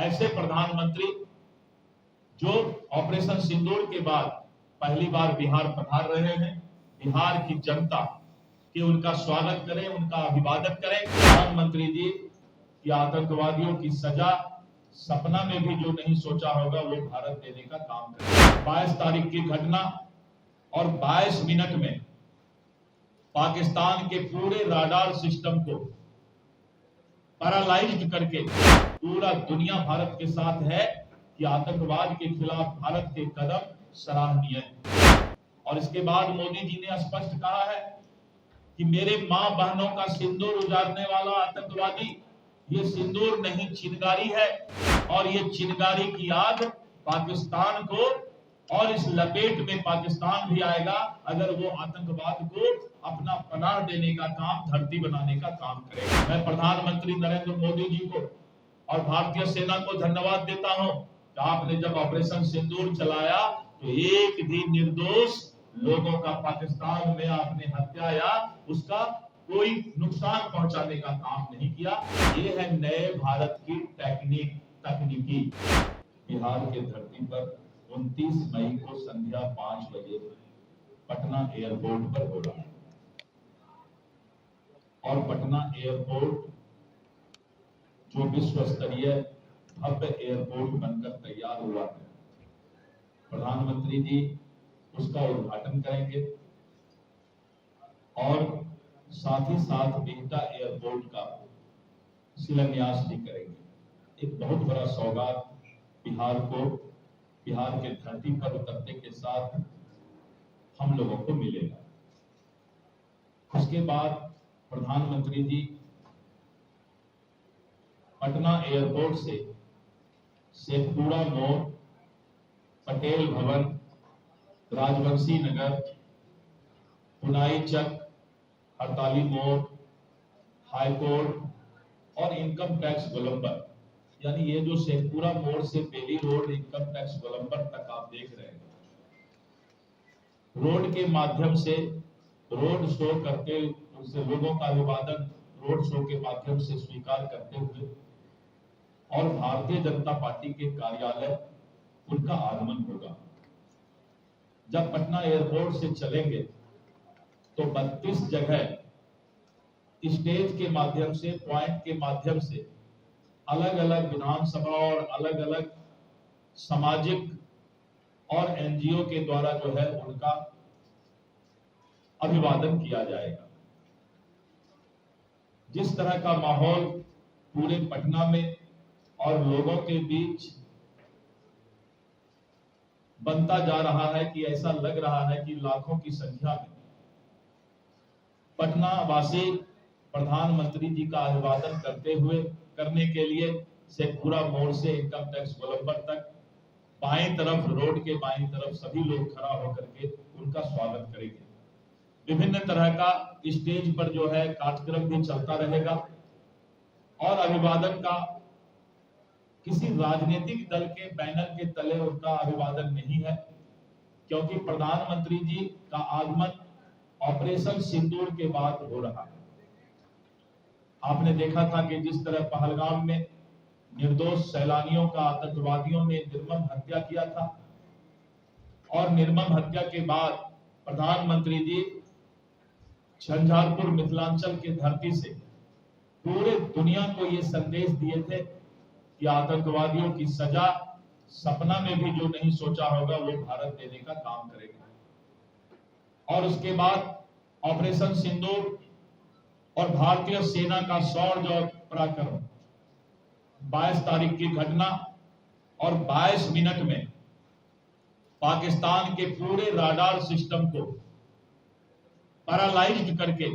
ऐसे प्रधानमंत्री जो ऑपरेशन सिंदूर के बाद पहली बार बिहार पधार रहे हैं, बिहार की जनता कि उनका स्वागत करें, उनका अभिवादन करें। प्रधानमंत्री जी की आतंकवादियों की सजा सपना में भी जो नहीं सोचा होगा वो भारत देने का काम करें। 22 तारीख की घटना और 22 मिनट में पाकिस्तान के पूरे राडार सिस्टम को पैरालाइज्ड करके पूरा दुनिया भारत के साथ है कि आतंकवाद के खिलाफ भारत के कदम सराहनीय है। और इसके बाद मोदी जी ने स्पष्ट कहा है कि मेरे मां बहनों का सिंदूर उजाड़ने वाला आतंकवादी ये सिंदूर नहीं चिनगारी है, और ये चिनगारी की आग पाकिस्तान को और इस लपेट में पाकिस्तान भी आएगा अगर वो आतंकवाद को अपना पनाह देने का काम, धरती बनाने का काम करेगा। मैं प्रधानमंत्री नरेंद्र मोदी जी को और भारतीय सेना को धन्यवाद देता हूं कि आपने जब ऑपरेशन सिंदूर चलाया तो एक भी निर्दोष लोगों का पाकिस्तान में आपने हत्या या उसका कोई नुकसान पहुंचाने का काम नहीं किया। ये है नए भारत की तकनीकी। बिहार के धरती पर 29 मई को संध्या 5 बजे पटना एयरपोर्ट पर हो रहा है, और पटना एयरपोर्ट जो विश्व स्तरीय भव्य एयरपोर्ट बनकर तैयार हुआ है, प्रधानमंत्री जी उसका उद्घाटन करेंगे और साथ ही साथ बिहटा एयरपोर्ट का शिलान्यास भी करेंगे। एक बहुत बड़ा सौगात बिहार को, बिहार के धरती पर उतरने के साथ हम लोगों को मिलेगा। उसके बाद प्रधानमंत्री जी पटना एयरपोर्ट से शेखपुरा मोड़, पटेल भवन, राजवंशी नगर, पुनाई चक, हड़ताली मोड़, हाईकोर्ट और इनकम टैक्स गोलंबर, यानी ये जो शेखपुरा मोड़ से बेली रोड इनकम टैक्स गोलंबर तक आप देख रहे हैं, रोड के माध्यम से रोड शो करते, उससे लोगों का अभिवादन रोड शो के माध्यम से स्वीकार करते हुए और भारतीय जनता पार्टी के कार्यालय उनका आगमन होगा। जब पटना एयरपोर्ट से चलेंगे तो 32 जगह स्टेज के माध्यम से, पॉइंट के माध्यम से अलग अलग विधानसभा और अलग अलग सामाजिक और एनजीओ के द्वारा जो है उनका अभिवादन किया जाएगा। जिस तरह का माहौल पूरे पटना में और लोगों के बीच बनता जा रहा है कि ऐसा लग रहा है कि लाखों की संख्या में पटना वासी प्रधानमंत्री जी का अभिवादन करने के लिए शेखपुरा मोड़ से इनकम टैक्स गोलंबर तक बाएं तरफ, रोड के बाएं तरफ सभी लोग खड़ा होकर के उनका स्वागत करेंगे। विभिन्न तरह का स्टेज पर जो है कार्यक्रम भी चलता रहेगा और अभिवादन का किसी राजनीतिक दल के बैनर के तले उनका अभिवादन नहीं है, क्योंकि प्रधानमंत्री जी का आगमन ऑपरेशन सिंदूर के बाद हो रहा है। आपने देखा था कि जिस तरह पहलगाम में निर्दोष सैलानियों का आतंकवादियों ने निर्मम हत्या किया था, और निर्मम हत्या के बाद प्रधानमंत्री जी झंझारपुर मिथिलांचल की धरती से पूरे दुनिया को ये संदेश दिए थे कि आतंकवादियों की सजा सपना में भी जो नहीं सोचा होगा वो भारत देने का काम करेगा। और उसके बाद ऑपरेशन सिंदूर और भारतीय सेना का शौर्य और पराक्रम, 22 तारीख की घटना और 22 मिनट में पाकिस्तान के पूरे राडार सिस्टम को पैरालाइज्ड करके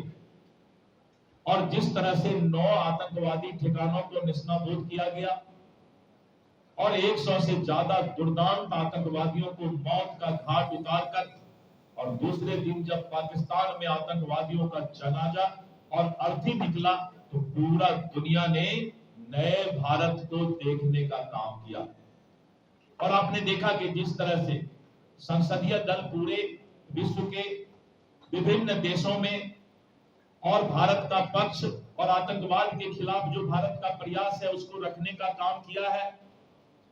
और जिस तरह से 9 आतंकवादी ठिकानों को निस्नाबूद किया गया और 100 से ज्यादा दुर्दांत आतंकवादियों को मौत का घाट उतारकर, और दूसरे दिन जब पाकिस्तान में आतंकवादियों का जनाजा और अर्थी निकला तो पूरा दुनिया ने नए भारत को देखने का काम किया। और आपने देखा कि जिस तरह से संसदीय दल पूरे विश्व के विभिन्न देशों में और भारत का पक्ष और आतंकवाद के खिलाफ जो भारत का प्रयास है उसको रखने का काम किया है,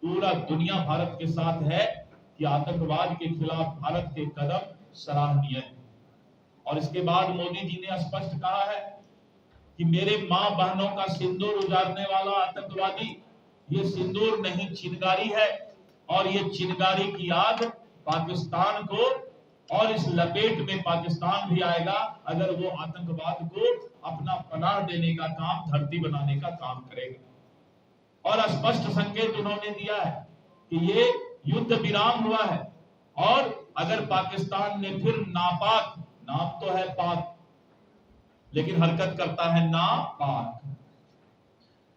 पूरा दुनिया भारत के साथ है कि आतंकवाद के खिलाफ भारत के कदम सराहनीय है। और इसके बाद मोदी जी ने स्पष्ट कहा है कि मेरे मां बहनों का सिंदूर उजाड़ने वाला आतंकवादी ये सिंदूर नहीं चिनगारी है, और ये चिनगारी की आग पाकिस्तान को और इस लपेट में पाकिस्तान भी आएगा अगर वो आतंकवाद को अपना पनाह देने का काम, धरती बनाने का काम करेगा। और स्पष्ट संकेत उन्होंने दिया है कि ये युद्ध विराम हुआ है, और अगर पाकिस्तान ने फिर नापाक, नाप तो है पाक लेकिन हरकत करता है नापाक,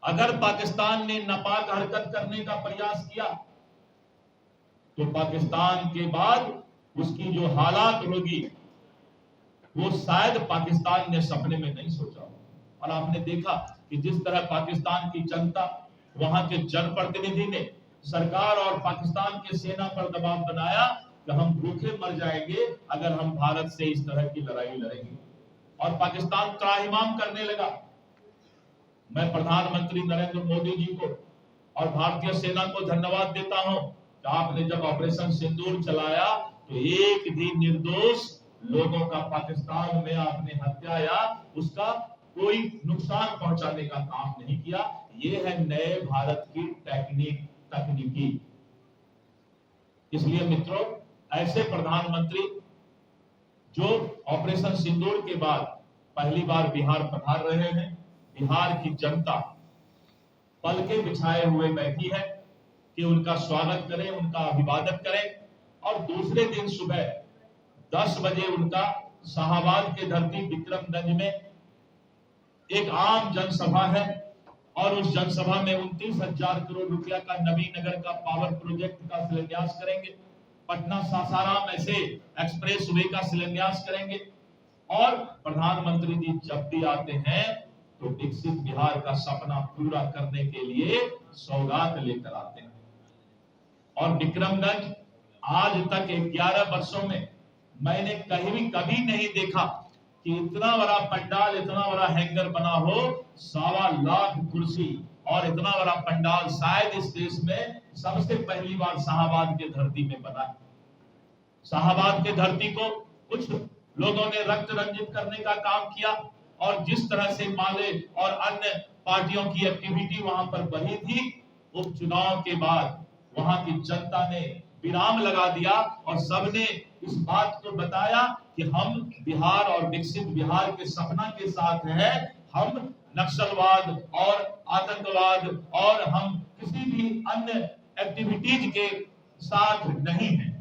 अगर पाकिस्तान ने नापाक हरकत करने का प्रयास किया तो पाकिस्तान के बाद उसकी जो हालात होगी वो शायद पाकिस्तान ने सपने में नहीं सोचा। और आपने देखा कि जिस तरह पाकिस्तान की जनता, वहां के जनप्रतिनिधि ने सरकार और पाकिस्तान के सेना पर दबाव बनाया कि हम भूखे मर जाएंगे अगर हम भारत से इस तरह की लड़ाई लड़ेंगे, और पाकिस्तान त्राहिमाम करने लगा। मैं प्रधानमंत्री नरेंद्र मोदी जी को और भारतीय सेना को धन्यवाद देता हूं कि आपने जब ऑपरेशन सिंदूर चलाया तो एक भी निर्दोष लोगों का पाकिस्तान में आपने हत्या या उसका कोई नुकसान पहुंचाने का काम नहीं किया। ये है नए भारत की तकनीकी। इसलिए मित्रों, ऐसे प्रधानमंत्री जो ऑपरेशन सिंदूर के बाद पहली बार बिहार पधार रहे हैं, बिहार की जनता पलके बिछाए हुए बैठी है कि उनका स्वागत करें, उनका अभिवादन करें। और दूसरे दिन सुबह 10 बजे उनका शाहबाद के धरती विक्रमगंज में एक आम जनसभा है, और उस जनसभा में 29,000 करोड़ रुपया का नवीनगर का पावर प्रोजेक्ट का शिलान्यास करेंगे, पटना सासाराम ऐसे एक्सप्रेस वे का शिलान्यास करेंगे। और प्रधानमंत्री जी जब भी आते हैं तो विकसित बिहार का सपना पूरा करने के लिए सौगात लेकर आते हैं। और विक्रमगंज आज तक 11 वर्षों में मैंने कभी नहीं देखा कि इतना बड़ा पंडाल, इतना बड़ा हैंगर बना हो, 1.25 लाख कुर्सी और इतना बड़ा पंडाल शायद इस देश में सबसे पहली बार शाहबाद के धरती में बना है। शाहबाद के धरती को कुछ लोगों ने रक्त रंजित करने का काम किया, और जिस तरह से माले और अन्य पार्टियों की एक्टिविटी वहां पर बढ़ी थी, उपचुनाव के बाद वहां की जनता ने विराम लगा दिया और सबने इस बात को बताया कि हम बिहार और विकसित बिहार के सपना के साथ हैं। हम नक्सलवाद और आतंकवाद और हम किसी भी अन्य एक्टिविटीज के साथ नहीं हैं।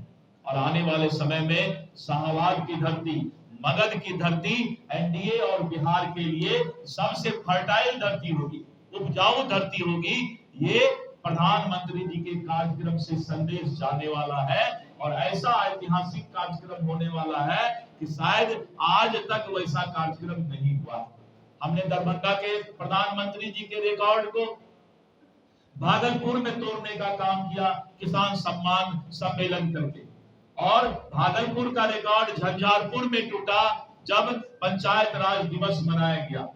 और आने वाले समय में शाहबाद की धरती, मगध की धरती एनडीए और बिहार के लिए सबसे फर्टाइल धरती होगी, उपजाऊ धरती होगी। ये प्रधानमंत्री जी के कार्यक्रम से संदेश जाने वाला है, और ऐसा ऐतिहासिक कार्यक्रम होने वाला है कि शायद आज तक वैसा कार्यक्रम नहीं हुआ। हमने दरभंगा के प्रधानमंत्री जी के रिकॉर्ड को भागलपुर में तोड़ने का काम किया किसान सम्मान सम्मेलन करके, और भागलपुर का रिकॉर्ड झंझारपुर में टूटा जब पंचायत राज दिवस मनाया गया।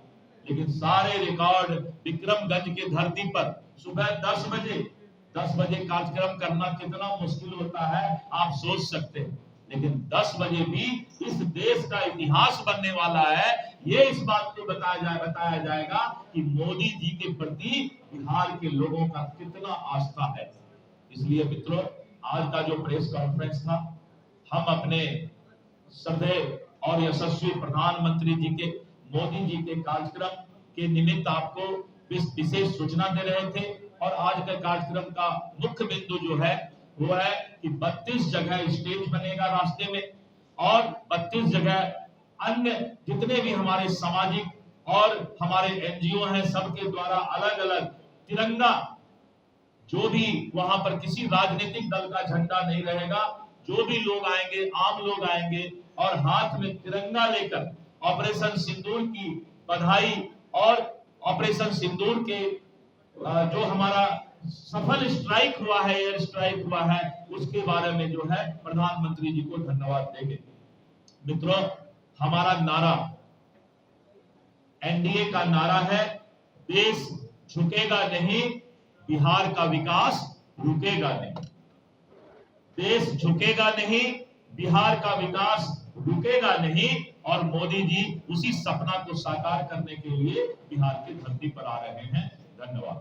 लेकिन सारे रिकॉर्ड विक्रमगंज की धरती पर सुबह 10 बजे कार्यक्रम करना कितना मुश्किल होता है आप सोच सकते हैं। लेकिन 10 बजे भी इस देश का इतिहास बनने वाला है। ये इस बात को बताया जाएगा कि मोदी जी के प्रति बिहार के लोगों का कितना आस्था है। इसलिए मित्रों, आज का जो प्रेस कॉन्फ्रेंस था, हम अपने श्रद्धेय और यशस्वी प्रधानमंत्री जी के, मोदी जी के कार्यक्रम के निमित्त आपको विशेष सूचना दे रहे थे। और आज के कार्यक्रम का मुख्य बिंदु जो है वो है कि 32 जगह स्टेज बनेगा रास्ते में, और 32 जगह अन्य जितने भी हमारे सामाजिक और हमारे एनजीओ हैं सबके द्वारा अलग अलग तिरंगा, जो भी वहां पर किसी राजनीतिक दल का झंडा नहीं रहेगा, जो भी लोग आएंगे, आम लोग आएंगे और हाथ में तिरंगा लेकर ऑपरेशन सिंदूर की बधाई और ऑपरेशन सिंदूर के जो हमारा सफल स्ट्राइक हुआ है, एयर स्ट्राइक हुआ है, उसके बारे में जो है प्रधानमंत्री जी को धन्यवाद देंगे। मित्रों, हमारा नारा, एनडीए का नारा है, देश झुकेगा नहीं, बिहार का विकास रुकेगा नहीं, देश झुकेगा नहीं, बिहार का विकास रुकेगा नहीं और मोदी जी उसी सपना को साकार करने के लिए बिहार की धरती पर आ रहे हैं। धन्यवाद।